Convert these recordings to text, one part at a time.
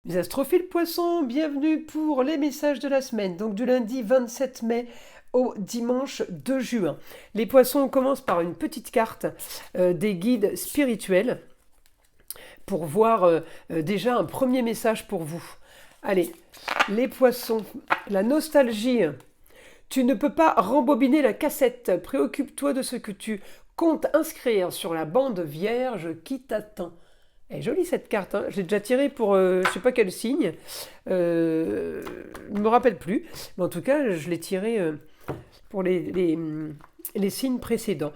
Les astrophiles poissons, bienvenue pour les messages de la semaine, donc du lundi 27 mai au dimanche 2 juin. Les poissons, on commence par une petite carte des guides spirituels pour voir déjà un premier message pour vous. Allez, les poissons, la nostalgie. Tu ne peux pas rembobiner la cassette. Préoccupe-toi de ce que tu comptes inscrire sur la bande vierge qui t'attend. Elle est jolie cette carte, hein. Je l'ai déjà tirée pour je ne sais pas quel signe. Je ne me rappelle plus. Mais en tout cas, je l'ai tirée pour les signes précédents.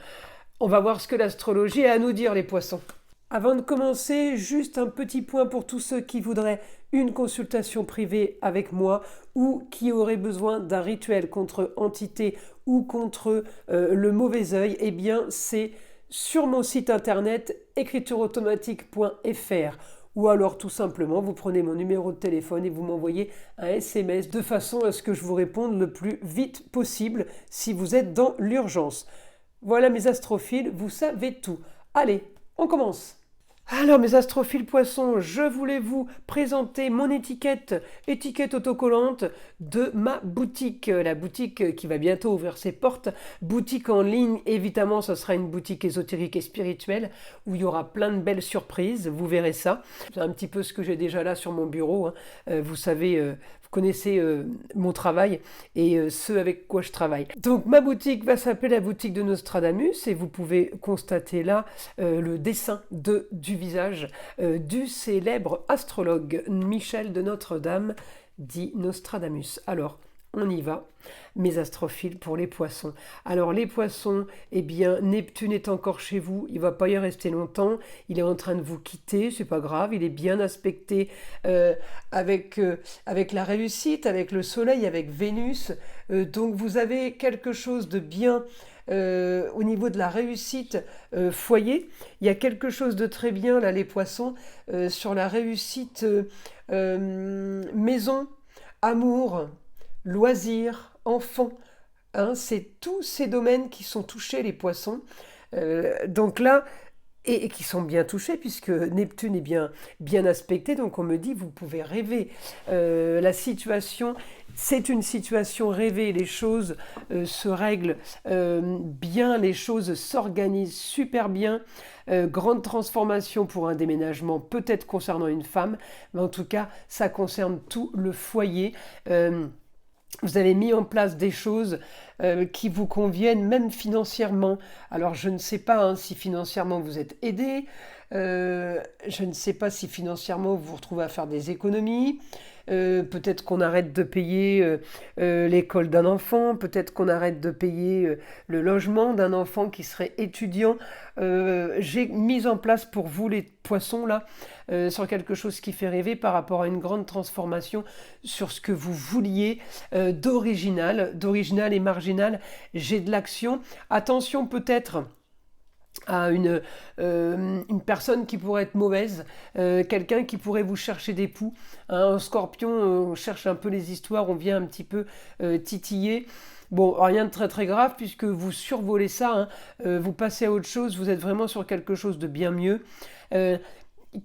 On va voir ce que l'astrologie a à nous dire, les poissons. Avant de commencer, juste un petit point pour tous ceux qui voudraient une consultation privée avec moi ou qui auraient besoin d'un rituel contre entité ou contre le mauvais œil. Eh bien, c'est sur mon site internet écritureautomatique.fr ou alors tout simplement vous prenez mon numéro de téléphone et vous m'envoyez un SMS de façon à ce que je vous réponde le plus vite possible si vous êtes dans l'urgence. Voilà mes astrophiles, vous savez tout. Allez, on commence. Alors mes astrophiles poissons, je voulais vous présenter mon étiquette autocollante de ma boutique, la boutique qui va bientôt ouvrir ses portes, boutique en ligne, évidemment ce sera une boutique ésotérique et spirituelle où il y aura plein de belles surprises, vous verrez ça, c'est un petit peu ce que j'ai déjà là sur mon bureau, hein. Vous savez, vous connaissez mon travail et ce avec quoi je travaille. Donc ma boutique va s'appeler la boutique de Nostradamus et vous pouvez constater là le dessin du visage du célèbre astrologue Michel de Notre-Dame, dit Nostradamus. Alors, on y va, mes astrophiles pour les poissons. Alors les poissons, eh bien Neptune est encore chez vous, il va pas y rester longtemps, il est en train de vous quitter, c'est pas grave, il est bien aspecté avec la réussite, avec le soleil, avec Vénus, donc vous avez quelque chose de bien au niveau de la réussite foyer. Il y a quelque chose de très bien là les poissons sur la réussite maison, amour, loisirs, enfants. Hein, c'est tous ces domaines qui sont touchés les poissons. Donc là, et qui sont bien touchés puisque Neptune est bien aspecté. Donc on me dit, vous pouvez rêver. La situation, c'est une situation rêvée. Les choses se règlent bien, les choses s'organisent super bien. Grande transformation pour un déménagement, peut-être concernant une femme, mais en tout cas, ça concerne tout le foyer. Vous avez mis en place des choses qui vous conviennent, même financièrement. Alors, je ne sais pas si financièrement vous êtes aidé. Je ne sais pas si financièrement vous vous retrouvez à faire des économies. Peut-être qu'on arrête de payer l'école d'un enfant, peut-être qu'on arrête de payer le logement d'un enfant qui serait étudiant. J'ai mis en place pour vous les poissons là, sur quelque chose qui fait rêver par rapport à une grande transformation sur ce que vous vouliez d'original et marginal. J'ai de l'action. Attention peut-être à une personne qui pourrait être mauvaise, quelqu'un qui pourrait vous chercher des poux. Hein, un scorpion, on cherche un peu les histoires, on vient un petit peu titiller. Bon, rien de très très grave puisque vous survolez ça, hein, vous passez à autre chose, vous êtes vraiment sur quelque chose de bien mieux.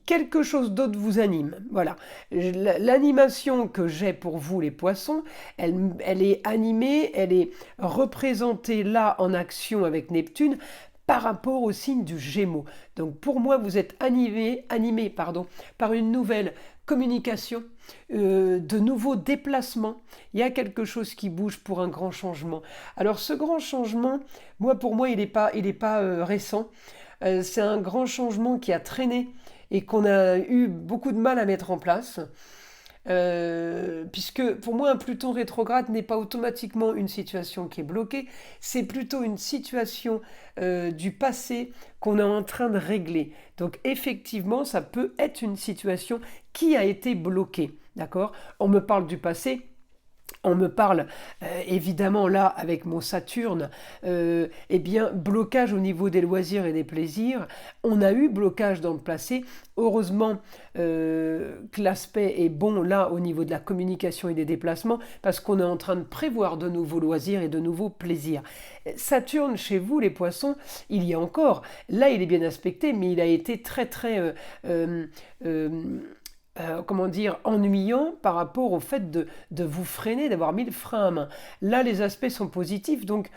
Quelque chose d'autre vous anime. Voilà. L'animation que j'ai pour vous, les poissons, elle est animée, elle est représentée là en action avec Neptune par rapport au signe du Gémeaux. Donc pour moi, vous êtes animé par une nouvelle communication, de nouveaux déplacements. Il y a quelque chose qui bouge pour un grand changement. Alors ce grand changement, pour moi, il n'est pas récent. C'est un grand changement qui a traîné et qu'on a eu beaucoup de mal à mettre en place. Puisque pour moi un Pluton rétrograde n'est pas automatiquement une situation qui est bloquée, c'est plutôt une situation du passé qu'on est en train de régler. Donc effectivement ça peut être une situation qui a été bloquée, d'accord. On me parle du passé. On me parle évidemment là avec mon Saturne, eh bien blocage au niveau des loisirs et des plaisirs. On a eu blocage dans le passé. Heureusement que l'aspect est bon là au niveau de la communication et des déplacements parce qu'on est en train de prévoir de nouveaux loisirs et de nouveaux plaisirs. Saturne chez vous les poissons, il y a encore. Là il est bien aspecté mais il a été très très comment dire, ennuyant par rapport au fait de vous freiner, d'avoir mis le frein à main. Là, les aspects sont positifs, donc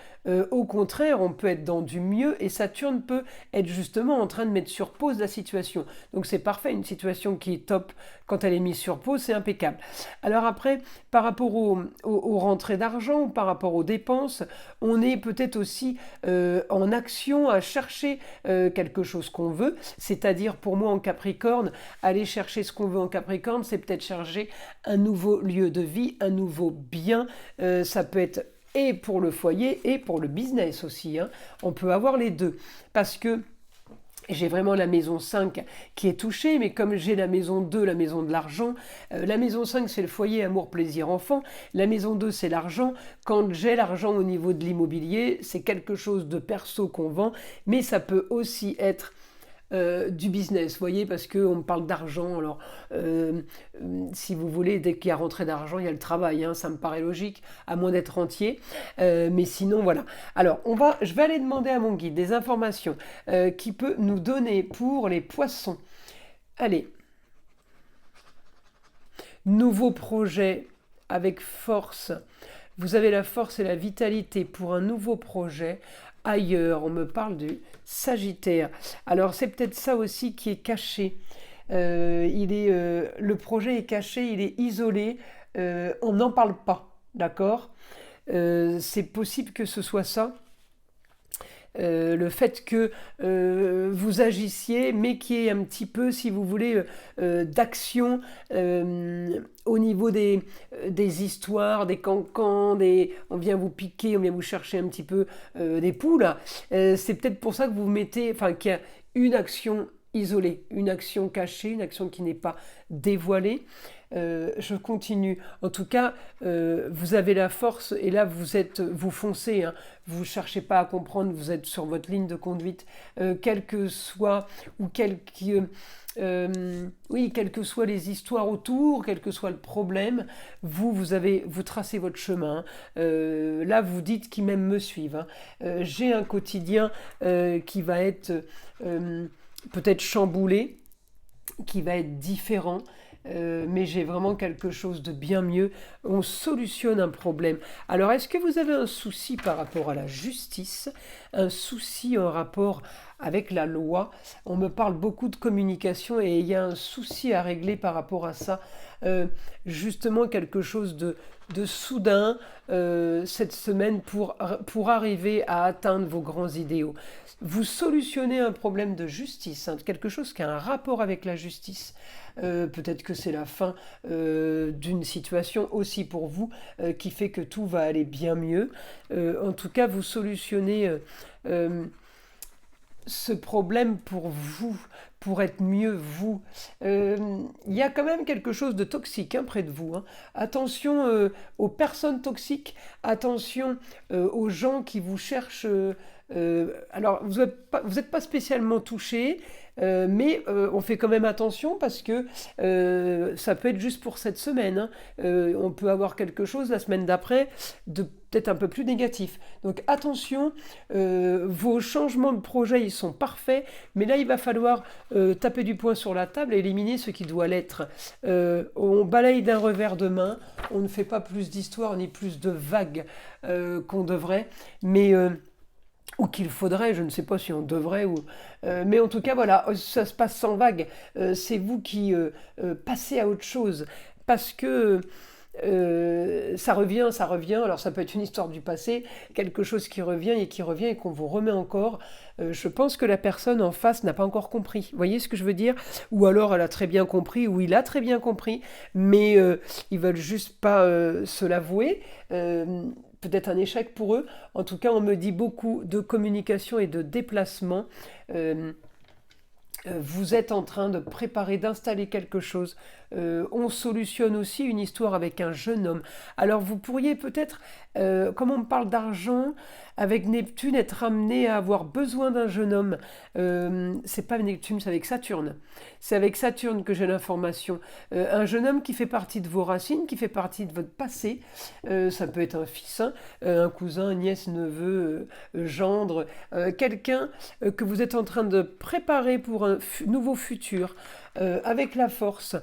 au contraire, on peut être dans du mieux et Saturne peut être justement en train de mettre sur pause la situation. Donc c'est parfait, une situation qui est top quand elle est mise sur pause, c'est impeccable. Alors après, par rapport aux rentrées d'argent ou par rapport aux dépenses, on est peut-être aussi en action à chercher quelque chose qu'on veut, c'est-à-dire pour moi en Capricorne, aller chercher ce qu'on veut en Capricorne, c'est peut-être chercher un nouveau lieu de vie, un nouveau bien. Ça peut être et pour le foyer et pour le business aussi, hein. On peut avoir les deux. Parce que j'ai vraiment la maison 5 qui est touchée, mais comme j'ai la maison 2, la maison de l'argent, la maison 5 c'est le foyer, amour, plaisir, enfant, la maison 2 c'est l'argent. Quand j'ai l'argent au niveau de l'immobilier, c'est quelque chose de perso qu'on vend, mais ça peut aussi être du business, vous voyez, parce qu'on me parle d'argent. Alors, si vous voulez, dès qu'il y a rentrée d'argent, il y a le travail, hein, ça me paraît logique, à moins d'être rentier. Mais sinon, voilà. Alors, je vais aller demander à mon guide des informations qui peut nous donner pour les poissons. Allez, nouveau projet avec force. Vous avez la force et la vitalité pour un nouveau projet. Ailleurs, on me parle du Sagittaire. Alors c'est peut-être ça aussi qui est caché. Le projet est caché, il est isolé, on n'en parle pas, d'accord. C'est possible que ce soit ça. Le fait que vous agissiez, mais qu'il y ait un petit peu, si vous voulez, d'action au niveau des histoires, des cancans, on vient vous piquer, on vient vous chercher un petit peu des poules. C'est peut-être pour ça que vous mettez, enfin, qu'il y a une action isolée, une action cachée, une action qui n'est pas dévoilée. Je continue. En tout cas, vous avez la force et là vous foncez. Hein. Vous ne cherchez pas à comprendre. Vous êtes sur votre ligne de conduite, quel que soit ou quelles que soient les histoires autour, quel que soit le problème, vous tracez votre chemin. Là, vous dites qui même me suivent. Hein. J'ai un quotidien qui va être peut-être chamboulé, qui va être différent. Mais j'ai vraiment quelque chose de bien mieux. On solutionne un problème. Alors, est-ce que vous avez un souci par rapport à la justice, un souci en rapport avec la loi? On me parle beaucoup de communication et il y a un souci à régler par rapport à ça. Justement, quelque chose de soudain cette semaine pour arriver à atteindre vos grands idéaux. Vous solutionnez un problème de justice, hein, quelque chose qui a un rapport avec la justice. Peut-être que c'est la fin d'une situation aussi pour vous qui fait que tout va aller bien mieux. En tout cas, vous solutionnez ce problème pour vous, pour être mieux vous. Il y a quand même quelque chose de toxique près de vous. Hein. Attention aux personnes toxiques, attention aux gens qui vous cherchent. Alors, vous n'êtes pas spécialement touché, mais on fait quand même attention parce que ça peut être juste pour cette semaine. Hein. On peut avoir quelque chose la semaine d'après de peut-être un peu plus négatif. Donc attention, vos changements de projet, ils sont parfaits, mais là, il va falloir taper du poing sur la table et éliminer ce qui doit l'être. On balaye d'un revers de main, on ne fait pas plus d'histoire ni plus de vagues qu'on devrait, mais... ou qu'il faudrait, je ne sais pas si on devrait, mais en tout cas, voilà, ça se passe sans vague. C'est vous qui passez à autre chose, parce que ça revient, alors ça peut être une histoire du passé, quelque chose qui revient et qu'on vous remet encore. Je pense que la personne en face n'a pas encore compris, vous voyez ce que je veux dire? Ou alors elle a très bien compris, ou il a très bien compris, mais ils veulent juste pas se l'avouer. Peut-être un échec pour eux. En tout cas, on me dit beaucoup de communication et de déplacement. Vous êtes en train de préparer, d'installer quelque chose. On solutionne aussi une histoire avec un jeune homme. Alors vous pourriez peut-être, comme on me parle d'argent, avec Neptune, être amené à avoir besoin d'un jeune homme. C'est pas Neptune, c'est avec Saturne. C'est avec Saturne que j'ai l'information. Un jeune homme qui fait partie de vos racines, qui fait partie de votre passé. Ça peut être un fils, hein, un cousin, une nièce, neveu, gendre. Quelqu'un que vous êtes en train de préparer pour un nouveau futur, avec la force,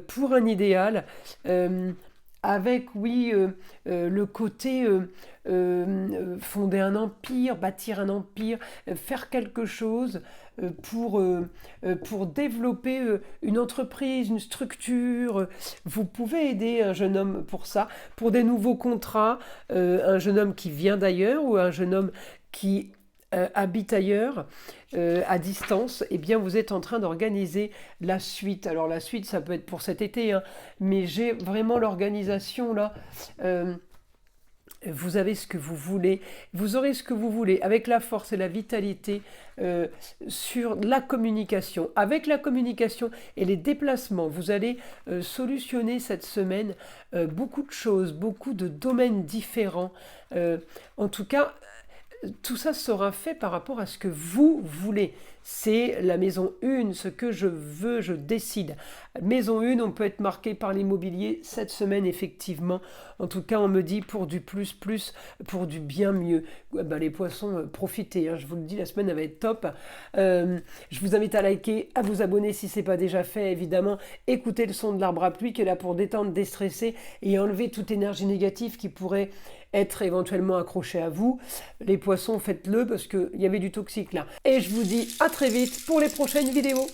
pour un idéal, avec, oui, le côté fonder un empire, bâtir un empire, faire quelque chose pour développer une entreprise, une structure. Vous pouvez aider un jeune homme pour ça, pour des nouveaux contrats, un jeune homme qui vient d'ailleurs ou un jeune homme qui habite ailleurs, à distance. Eh bien, vous êtes en train d'organiser la suite. Alors la suite, ça peut être pour cet été, hein, mais j'ai vraiment l'organisation là. Vous avez ce que vous voulez, vous aurez ce que vous voulez avec la force et la vitalité, sur la communication. Avec la communication et les déplacements, vous allez solutionner cette semaine beaucoup de choses, beaucoup de domaines différents. En tout cas, tout ça sera fait par rapport à ce que vous voulez. C'est la maison 1, ce que je veux, je décide. Maison 1, on peut être marqué par l'immobilier cette semaine, effectivement. En tout cas, on me dit pour du plus, pour du bien mieux. Les poissons, profitez, hein, je vous le dis, la semaine elle va être top. Je vous invite à liker, à vous abonner si ce n'est pas déjà fait, évidemment. Écoutez le son de l'arbre à pluie qui est là pour détendre, déstresser et enlever toute énergie négative qui pourrait être éventuellement accroché à vous. Les poissons, faites-le parce qu'il y avait du toxique là. Et je vous dis à très vite pour les prochaines vidéos.